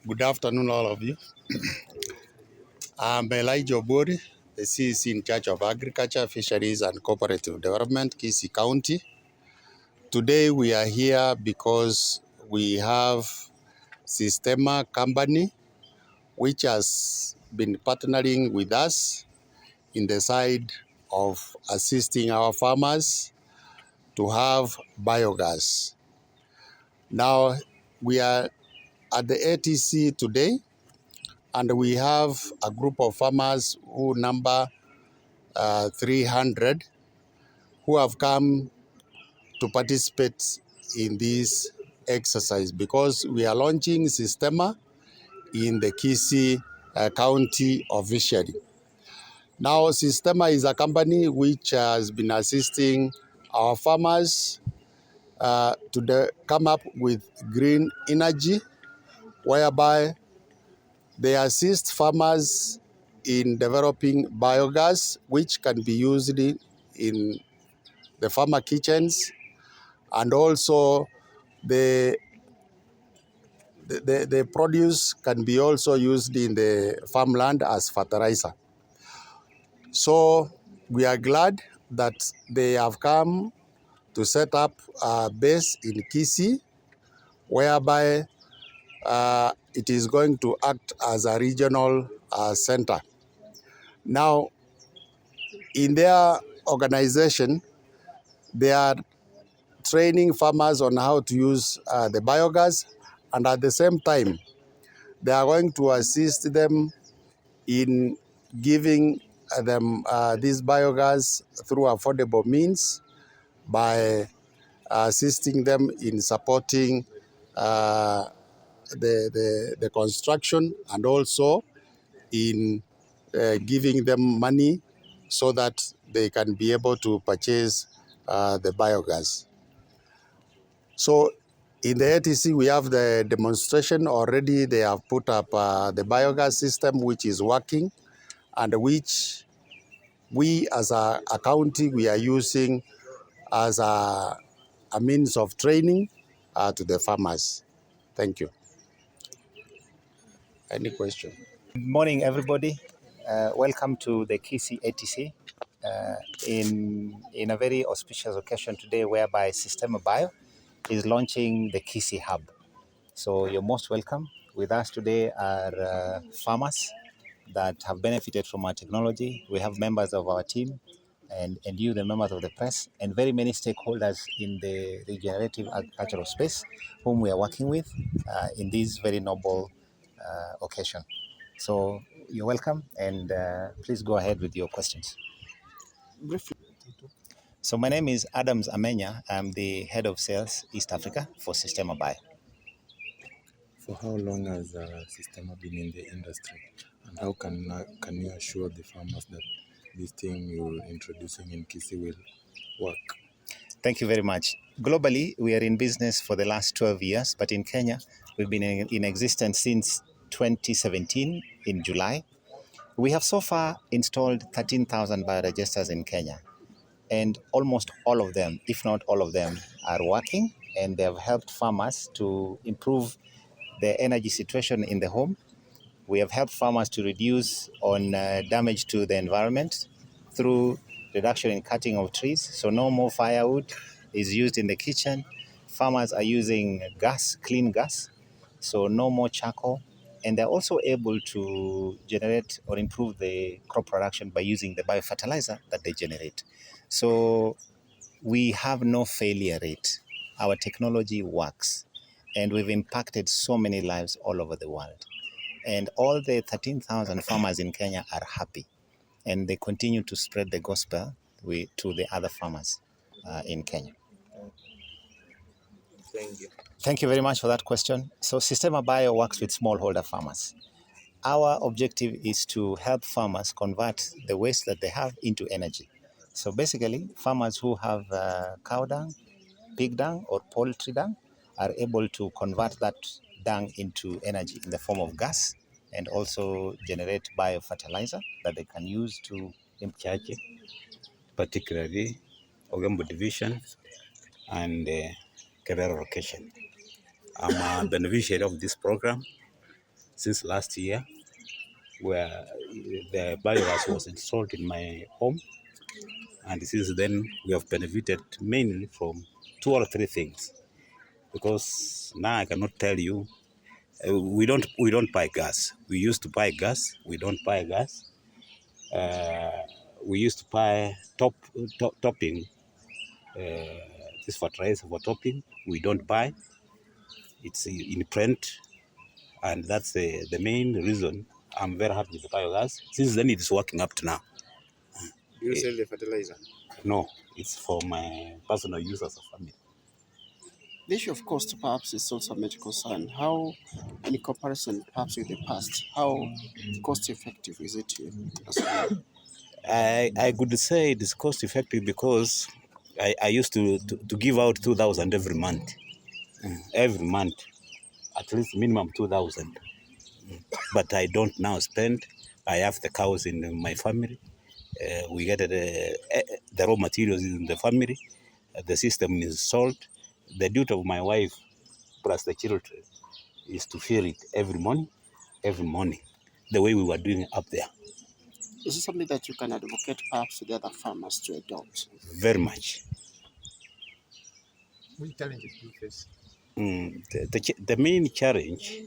Good afternoon, all of you. I'm Elijah Obori, the CEC in charge of Agriculture, Fisheries, and Cooperative Development, Kisii County. Today we are here because we have Sistema company, which has been partnering with us in the side of assisting our farmers to have biogas. Now, we are at the ATC today, and we have a group of farmers who number 300 who have come to participate in this exercise because we are launching Sistema in the Kisii County of Fisheries. Now, Sistema is a company which has been assisting our farmers to come up with green energy, whereby they assist farmers in developing biogas, which can be used in the farmer kitchens, and also the produce can be also used in the farmland as fertilizer. So we are glad that they have come to set up a base in Kisii, whereby it is going to act as a regional center. Now, in their organization, they are training farmers on how to use the biogas, and at the same time, they are going to assist them in giving them this biogas through affordable means by assisting them in supporting the construction, and also in giving them money so that they can be able to purchase the biogas. So in the ATC, we have the demonstration already. They have put up the biogas system, which is working, and which we as a county, we are using as a means of training to the farmers. Thank you. Any question? Good morning, everybody. Welcome to the Kisii ATC in a very auspicious occasion today, whereby Sistema Bio is launching the Kisii Hub. So you're most welcome. With us today are farmers that have benefited from our technology. We have members of our team and you, the members of the press, and very many stakeholders in the regenerative agricultural space whom we are working with in this very noble occasion. So you're welcome, and please go ahead with your questions. So my name is Adams Amenya. I'm the head of sales East Africa for Sistema Bio. For how long has Sistema been in the industry, and how can you assure the farmers that this thing you're introducing in Kisii will work? Thank you very much. Globally, we are in business for the last 12 years, but in Kenya, we've been in existence since 2017 in July. We have so far installed 13,000 biodigesters in Kenya, and almost all of them, if not all of them, are working, and they have helped farmers to improve the energy situation in the home. We have helped farmers to reduce on damage to the environment through reduction in cutting of trees. So no more firewood is used in the kitchen. Farmers are using gas, clean gas, so no more charcoal. And they're also able to generate or improve the crop production by using the biofertilizer that they generate. So we have no failure rate. Our technology works, and we've impacted so many lives all over the world. And all the 13,000 farmers in Kenya are happy, and they continue to spread the gospel to the other farmers in Kenya. Thank you. Thank you very much for that question. So Sistema Bio works with smallholder farmers. Our objective is to help farmers convert the waste that they have into energy. So basically, farmers who have cow dung, pig dung, or poultry dung are able to convert that dung into energy in the form of gas, and also generate biofertilizer that they can use to Chache, particularly Ogembo Division, and Kerala location. I'm a beneficiary of this program since last year, where the biogas was installed in my home, and since then we have benefited mainly from 2 or 3 things. Because now I cannot tell you, we don't buy gas. We used to buy gas. We don't buy gas. We used to buy topping, this fertilizer for topping. We don't buy. It's in print, and that's the main reason I'm very happy with the biogas. Since then, it is working up to now. Do you sell the fertilizer? No, it's for my personal use as a family. The issue of cost perhaps is also a major concern. How, in comparison perhaps with the past, how cost effective is it here? I could say it is cost effective because I used to give out 2,000 every month. Every month, at least minimum 2,000. But I don't now spend. I have the cows in my family. We get the raw materials in the family. The system is sold. The duty of my wife plus the children is to feed it every morning, the way we were doing it up there. Is it something that you can advocate perhaps to the other farmers to adopt? Very much. Which challenges do you face? The main challenge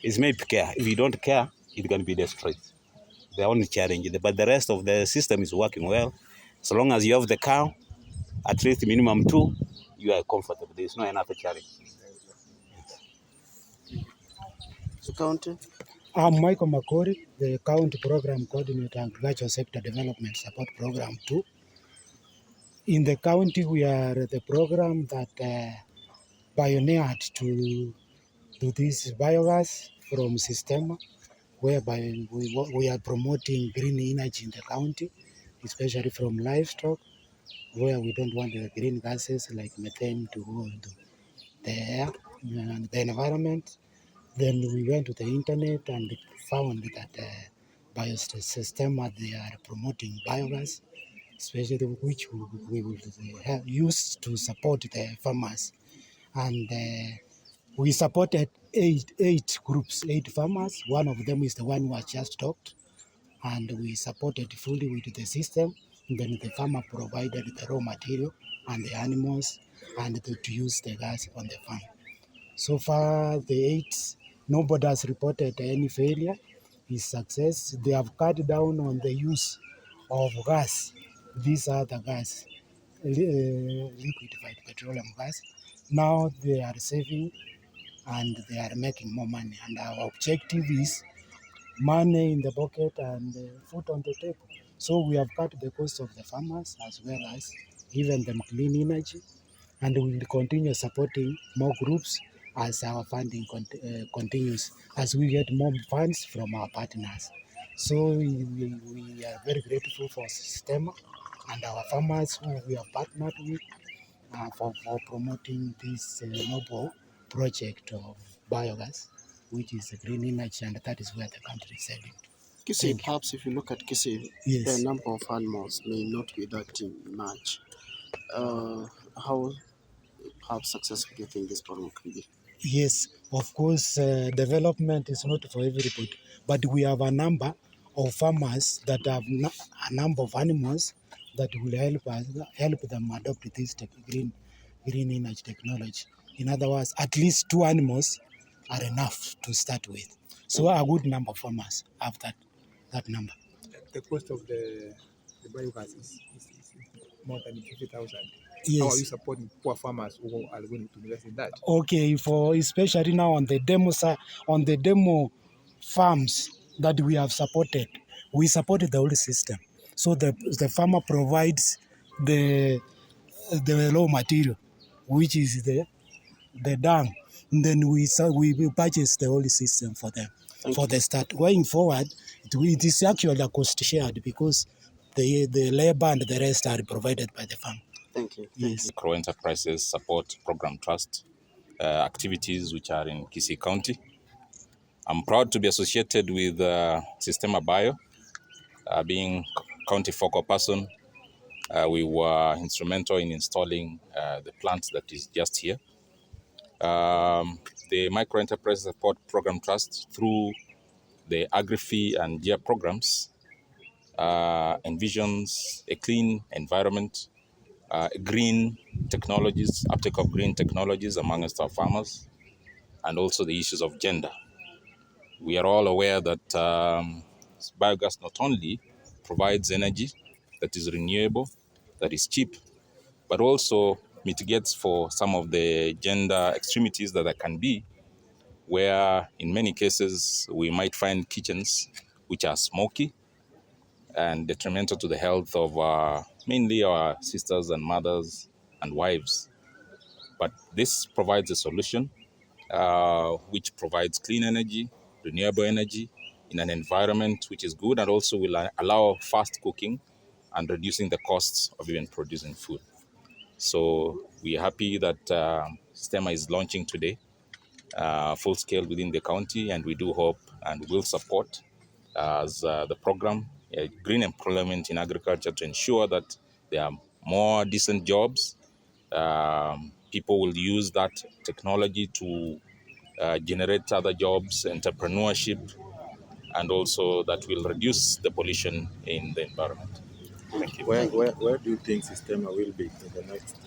is maybe care. If you don't care, it's going to be destroyed. The only challenge, but the rest of the system is working well. So long as you have the cow, at least minimum 2, you are comfortable. There is no another challenge. The county? I'm Michael Makori, the County Program Coordinator, Agricultural Sector Development Support Program 2. In the county, we are the program that pioneered to do this biogas from Sistema, whereby we are promoting green energy in the county, especially from livestock, where we don't want the green gases like methane to go into the air and the environment. Then we went to the internet and found that Biosystem, they are promoting biogas, especially which we will use to support the farmers. And we supported eight groups, 8 farmers. One of them is the one who I just talked. And we supported fully with the system. And then the farmer provided the raw material and the animals and to use the gas on the farm. So far, the 8, nobody has reported any failure. It's success. They have cut down on the use of gas. These are the gas, liquefied petroleum gas. Now they are saving and they are making more money. And our objective is money in the pocket and food on the table. So we have cut the cost of the farmers as well as given them clean energy, and we will continue supporting more groups as our funding continues, as we get more funds from our partners. So we are very grateful for Sistema and our farmers who we have partnered with for promoting this noble project of biogas, which is a green energy, and that is where the country is heading. Kisii, perhaps if you look at Kisii, Yes. the number of animals may not be that much. How perhaps successful do you think this program can be? Yes, of course, development is not for everybody, but we have a number of farmers that have a number of animals that will help them adopt this green energy technology. In other words, at least 2 animals are enough to start with. So a good number of farmers have that number. The cost of the biogas is more than 50,000. Yes. How are you supporting poor farmers who are willing to invest in that? Okay, for especially now on the demo farms that we have supported, we supported the whole system. So the farmer provides the raw material, which is the dung. And then we purchase the whole system for them. For the start. Going forward, it is actually a cost shared because the labor and the rest are provided by the farm. Thank you. Yes. Micro Enterprises Support Program Trust activities which are in Kisii County. I'm proud to be associated with Sistema Bio, being county focal person We were instrumental in installing the plant that is just here. The Microenterprise Support Program Trust, through the Agri-Fee and GEA programs, envisions a clean environment, green technologies, uptake of green technologies amongst our farmers, and also the issues of gender. We are all aware that biogas not only provides energy that is renewable, that is cheap, but also mitigates for some of the gender extremities that there can be, where in many cases we might find kitchens which are smoky and detrimental to the health of mainly our sisters and mothers and wives. But this provides a solution which provides clean energy, renewable energy in an environment which is good, and also will allow fast cooking and reducing the costs of even producing food. So we are happy that Sistema is launching today full scale within the county, and we do hope and will support as the program, green employment in agriculture, to ensure that there are more decent jobs. People will use that technology to generate other jobs, entrepreneurship, and also that will reduce the pollution in the environment. Thank you. Where do you think Sistema will be in the next